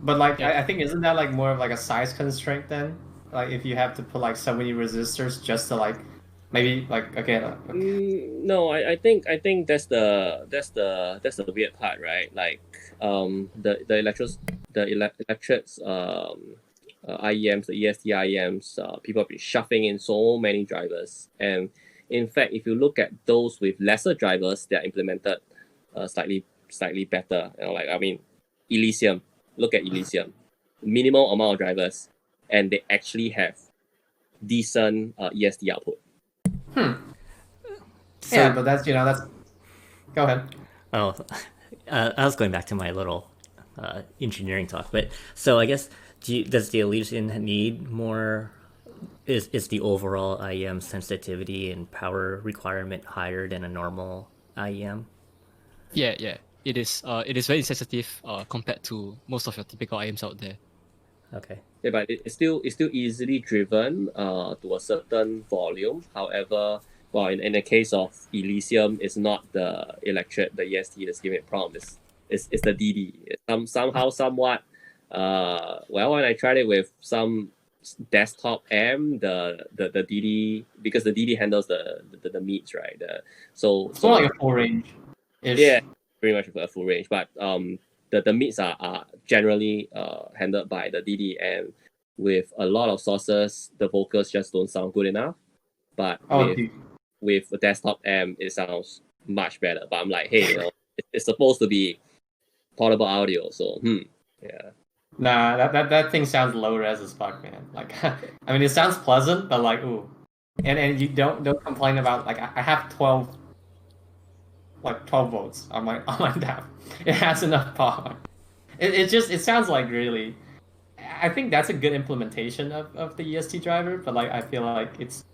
But like, Yeah. I think isn't that like more of like a size constraint then? Like if you have to put like so many resistors just to like maybe like again. No, I think that's the weird part, right? Like the electrics IEMs, the EST IEMs, people have been shoving in so many drivers, and in fact, if you look at those with lesser drivers, they are implemented slightly better. You know, like I mean, Elysium. Look at Elysium, minimal amount of drivers, and they actually have decent EST output. So, Yeah, but that's that's. Go ahead. Oh, I was going back to my little engineering talk, but so I guess does the Elysian need more? Is the overall IEM sensitivity and power requirement higher than a normal IEM? Yeah, it is. It is very sensitive compared to most of your typical IEMs out there. Okay. Yeah, but it's still easily driven to a certain volume. However, well, in the case of Elysium, it's not the EST that's giving it problem. It's the DD. Somehow, somewhat. Well, when I tried it with some desktop amp, the DD, because the DD handles the meets, right? So more like a full range. Yeah, pretty much a full range. But the meets are generally handled by the DD, and with a lot of sources, the vocals just don't sound good enough. But with a desktop amp, it sounds much better. But I'm like, hey, it's supposed to be portable audio, so yeah. Nah, that thing sounds low res as fuck, man. Like, I mean, it sounds pleasant, but like, ooh, and you don't complain about like I have 12 volts on my DAP. It has enough power. It sounds like really. I think that's a good implementation of the EST driver, but like I feel like it's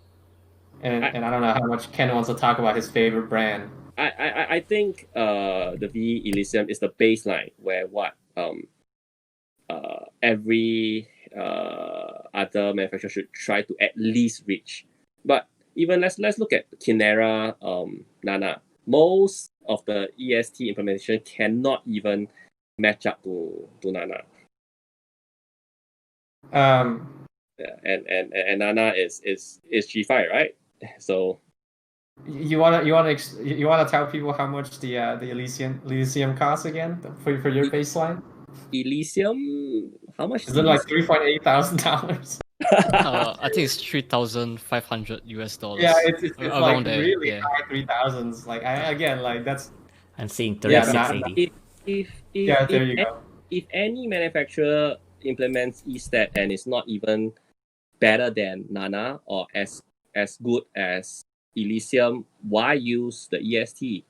and I don't know how much Ken wants to talk about his favorite brand. I think the VE Elysium is the baseline where what every other manufacturer should try to at least reach. But even let's look at Kinera, Nana. Most of the EST implementation cannot even match up to Nana. Yeah, and Nana is G5, right? So you wanna tell people how much the Elysium costs again for your baseline? Elysium, how much is it? Like $3,800? I think it's $3,500 US. Yeah, it's around like there, really yeah. high 3,000s. Like that's. I'm seeing 3680. Yeah, there you go. If any manufacturer implements ESTAT and it's not even better than Nana or as good as Elysium, why use the EST?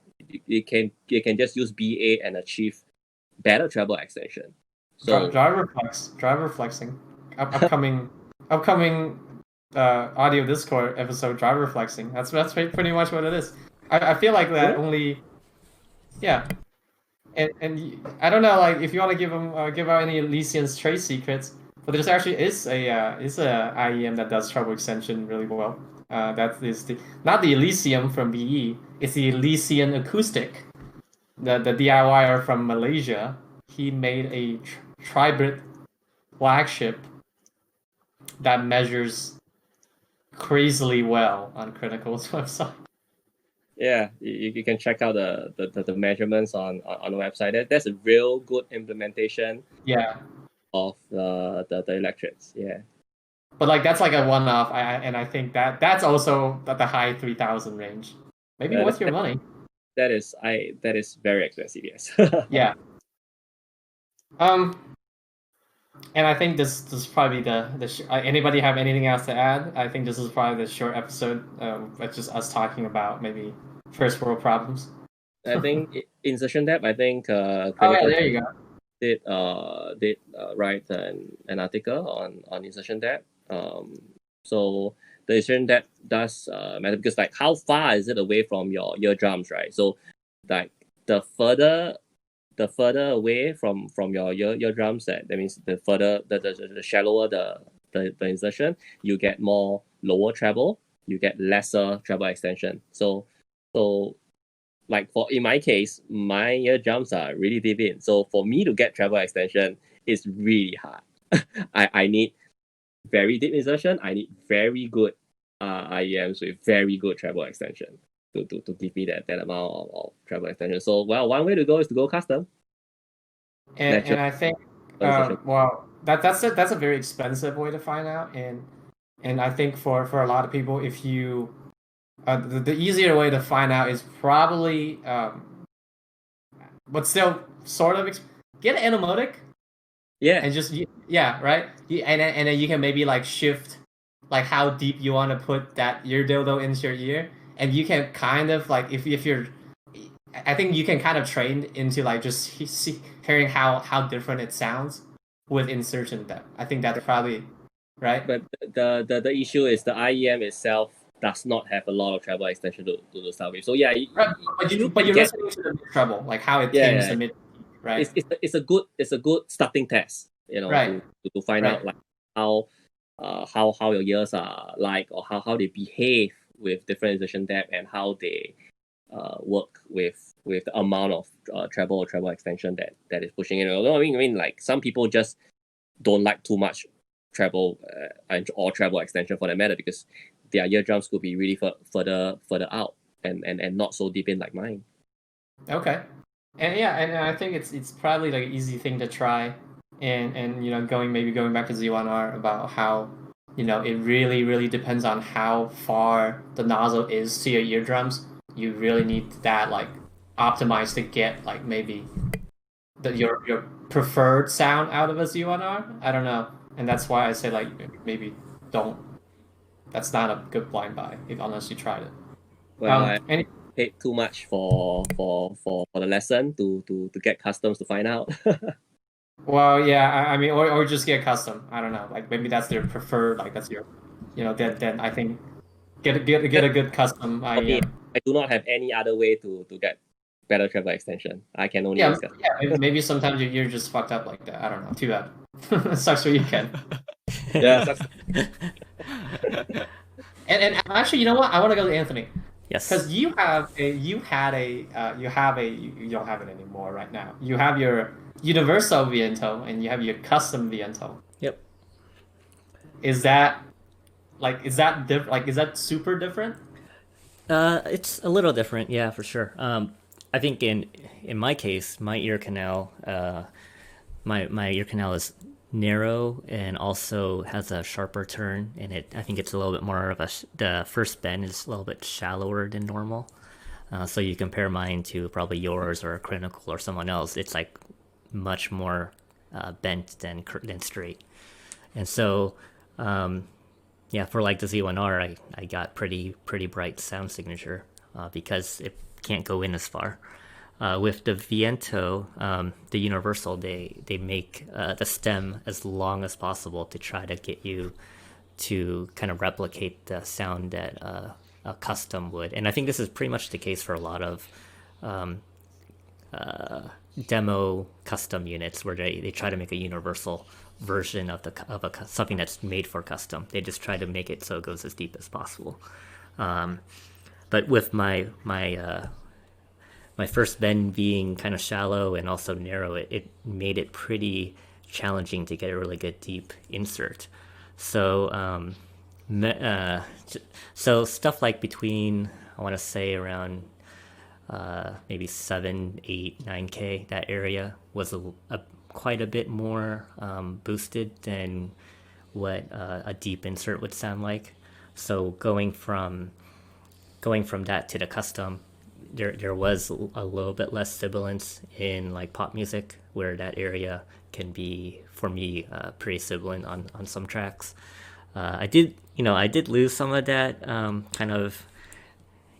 You can just use BA and achieve better treble extension. So driver flexing. Upcoming audio Discord episode, driver flexing. That's pretty much what it is. I feel like that only. Yeah. And I don't know, like if you want to give out any Elysium's trade secrets, but there's actually is a IEM that does treble extension really well. That is not the Elysium from BE. It's the Elysian Acoustic. The DIYer from Malaysia, he made a tribrid flagship that measures crazily well on Critical's website. Yeah, you can check out the measurements on the website. That's a real good implementation. Yeah. Of the electrics. Yeah. But like that's like a one-off. I think that's also at the high 3,000 range. Maybe worth your money. that is very expensive. Yes. Yeah. And I think this is probably anybody have anything else to add? I think this is probably the short episode. It's just us talking about maybe first world problems. I think insertion depth. I think Oh yeah, clinical there you go. did write an article on insertion depth. So the insertion depth does matter because like how far is it away from your eardrums, right? So like the further away from your eardrums, that means the further the shallower the insertion, you get more lower treble, you get lesser treble extension. So like in my case, my eardrums are really deep in. So for me to get treble extension, it's really hard. I need very deep insertion. I need very good IEMs with very good treble extension to give me that amount of treble extension. So well, one way to go is to go custom. And I think well that's a very expensive way to find out, and I think for a lot of people, if you the easier way to find out is probably but still sort of get an anomotic. Yeah. And just right. And then you can maybe like shift like how deep you want to put that ear dildo into your ear, and you can kind of like if you're, I think you can kind of train into like just hearing how different it sounds with insertion depth. I think that's probably right. But the issue is the IEM itself does not have a lot of treble extension to start with. So yeah, right. But you're listening to the treble, like how it tends the mid, right? It's a good starting test, you know, right. to find out like how your ears are like, or how they behave with different insertion depth, and how they work with the amount of treble or treble extension that is pushing in. I mean like some people just don't like too much treble or treble extension for that matter, because their eardrums could be really further out and not so deep in like mine. Okay. And and I think it's probably like an easy thing to try, and you know going back to Z1R about how it really depends on how far the nozzle is to your eardrums. You really need that like optimized to get like maybe your preferred sound out of a Z1R. I don't know, and that's why I say like maybe don't. That's not a good blind buy unless you tried it. Well, I paid too much for the lesson to get customs to find out. Well, yeah, I mean, or just get custom. I don't know. Like maybe that's their preferred. Like that's your, then I think get a good custom IEM. I do not have any other way to get better treble extension. I can only use custom. Yeah, maybe sometimes you're just fucked up like that. I don't know. Too bad. Sucks for you, Ken. Yeah. Sucks. And actually, you know what? I want to go to Anthony. Yes. Because you don't have it anymore right now. You have your universal viento and you have your custom viento. Yep. Is that different? Like, is that super different? It's a little different, yeah, for sure. I think in my case, my ear canal, my ear canal is narrow and also has a sharper turn, and I think it's a little bit more of the first bend is a little bit shallower than normal. So you compare mine to probably yours or Critical or someone else, it's like much more bent than straight. And so for like the Z1R, I got pretty bright sound signature because it can't go in as far. With the Viento, the Universal, they make the stem as long as possible to try to get you to kind of replicate the sound that a custom would. And I think this is pretty much the case for a lot of demo custom units where they try to make a universal version of something that's made for custom. They just try to make it so it goes as deep as possible. But with my first bend being kind of shallow and also narrow, it made it pretty challenging to get a really good deep insert. So so stuff like between, I want to say around maybe 7, 8, 9K, that area was quite a bit more boosted than what a deep insert would sound like. So going from that to the custom, there was a little bit less sibilance in like pop music, where that area can be, for me, pretty sibilant on some tracks. I did lose some of that kind of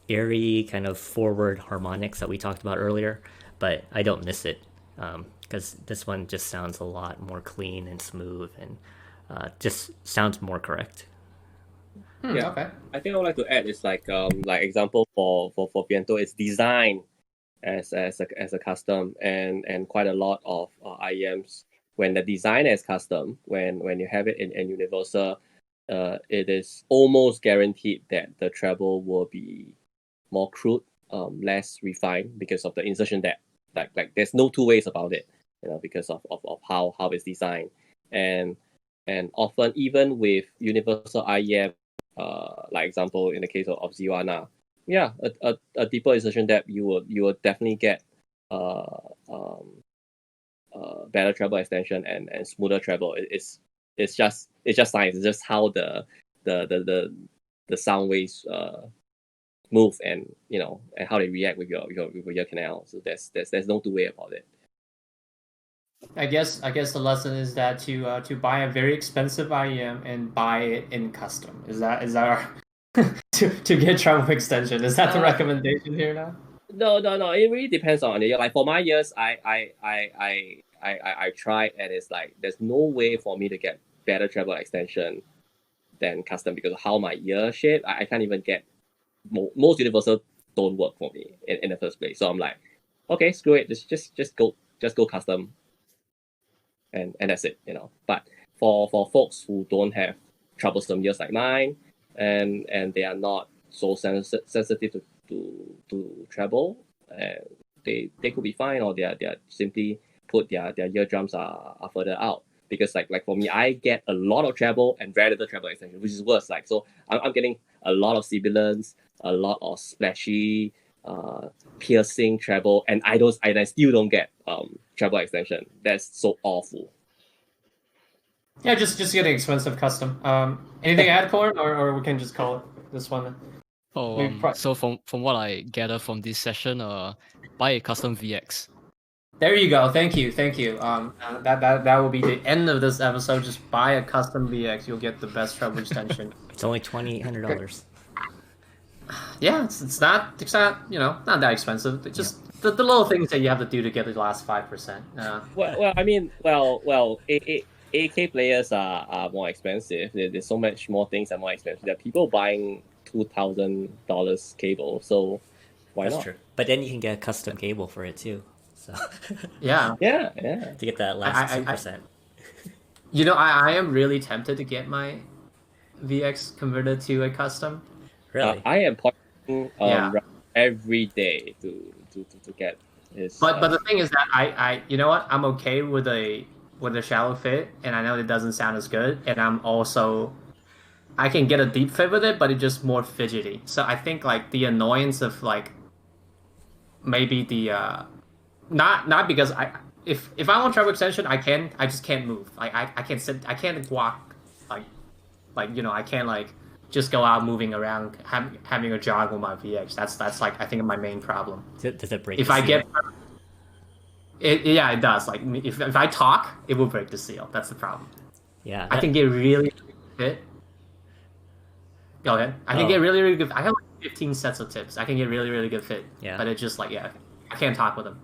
airy, kind of forward harmonics that we talked about earlier, but I don't miss it, because this one just sounds a lot more clean and smooth, and just sounds more correct. Yeah. Okay. I think I would like to add is like example for Viento, it's designed as a custom, and quite a lot of IEMs, when the design is custom, when you have it in Universal, it is almost guaranteed that the treble will be more crude, less refined, because of the insertion depth. Like there's no two ways about it, because of how it's designed, and often even with Universal IEM, like example in the case of Ziwana, yeah, a deeper insertion depth, you will definitely get better treble extension and smoother treble. It's just science. It's just how the sound waves move, and and how they react with your canal. So there's no two way about it. I guess the lesson is that to buy a very expensive IEM and buy it in custom. Is that our to get treble extension? Is that the recommendation here now? No. It really depends on it. Like for my ears, I tried, and it's like there's no way for me to get better treble extension than custom, because of how my ear shape. I can't even get most Universal don't work for me in the first place. So I'm like, okay, screw it. Just go custom, and that's it. But for folks who don't have troublesome ears like mine, and they are not so sensitive to treble, they could be fine, or they are simply put their eardrums are further out. Because like for me, I get a lot of treble and very little treble extension, which is worse. Like, so I'm getting a lot of sibilance, a lot of splashy, piercing treble, and I still don't get treble extension. That's so awful. Yeah, just getting expensive custom. Anything to add, Corn, or we can just call it this one. So from what I gather from this session, buy a custom VX. There you go. Thank you. That will be the end of this episode. Just buy a custom VX. You'll get the best treble extension. It's only $2,800. Yeah, it's not not that expensive. It's just the little things that you have to do to get the last 5%. Well, I mean, AK players are more expensive. There's so much more things are more expensive. There are people buying $2,000 cable, so why That's not? true. But then you can get a custom cable for it too. So Yeah. Yeah. to get that last 2%. I am really tempted to get my VX converted to a custom. Really? I am pointing every day to get his. But the thing is that I you know what, I'm okay with a shallow fit, and I know it doesn't sound as good, and I can get a deep fit with it, but it's just more fidgety. So I think like the annoyance of like maybe the not because if I want treble extension, I just can't move. I can't sit, I can't walk like I can't like just go out moving around having a jog with my VX. That's like I think my main problem. Does it break? If the I seal? get it does. Like if I talk, it will break the seal. That's the problem. Yeah, I can get really fit. Go ahead. I can get really good. I have like 15 sets of tips. I can get really good fit. Yeah. But it's just like I can't talk with them.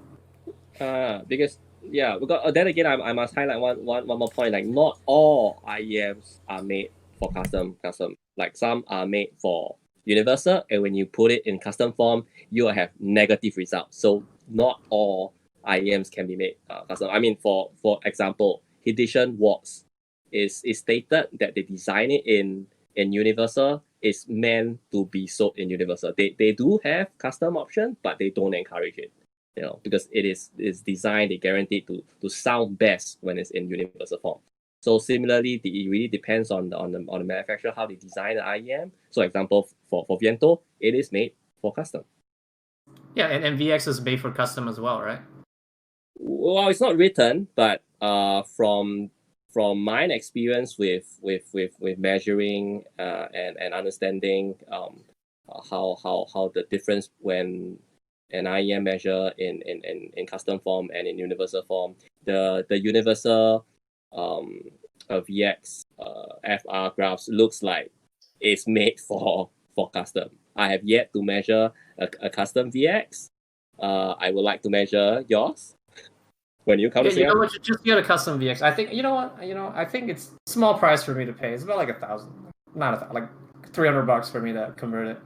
Because then again, I must highlight one more point. Like, not all IEMs are made for custom. Like, some are made for Universal, and when you put it in custom form, you will have negative results. So not all IEMs can be made custom. I mean, for example, Edition Watts is stated that they design it in Universal is meant to be sold in Universal. They do have custom option, but they don't encourage it. Because it's designed, they guarantee to sound best when it's in Universal form. So similarly, it really depends on the manufacturer, how they design the IEM. So example, for Viento, it is made for custom. Yeah, and VX is made for custom as well, right? Well, it's not written, but from mine experience with measuring and understanding how the difference when an IEM measure in custom form and in universal form. The universal VX FR graphs looks like it's made for custom. I have yet to measure a custom VX. I would like to measure yours when you come to You know Singapore. what? Just get a custom VX. I think I think it's a small price for me to pay. It's about like 1,000, not like $300 for me to convert it.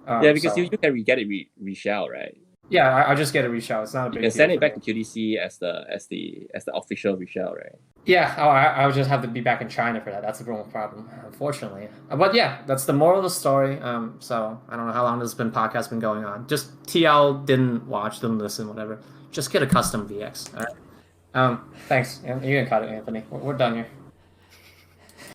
Yeah, because you can get it reshell, right? Yeah, I just get a reshell. It's not a big You deal. can send it for back me. to QDC as the official reshell, right? Yeah, I would just have to be back in China for that. That's the real problem, unfortunately. But yeah, that's the moral of the story. So I don't know how long this podcast been going on. Just TL didn't watch, didn't listen, whatever. Just get a custom VX. All right. Thanks. You can cut it, Anthony. We're done here.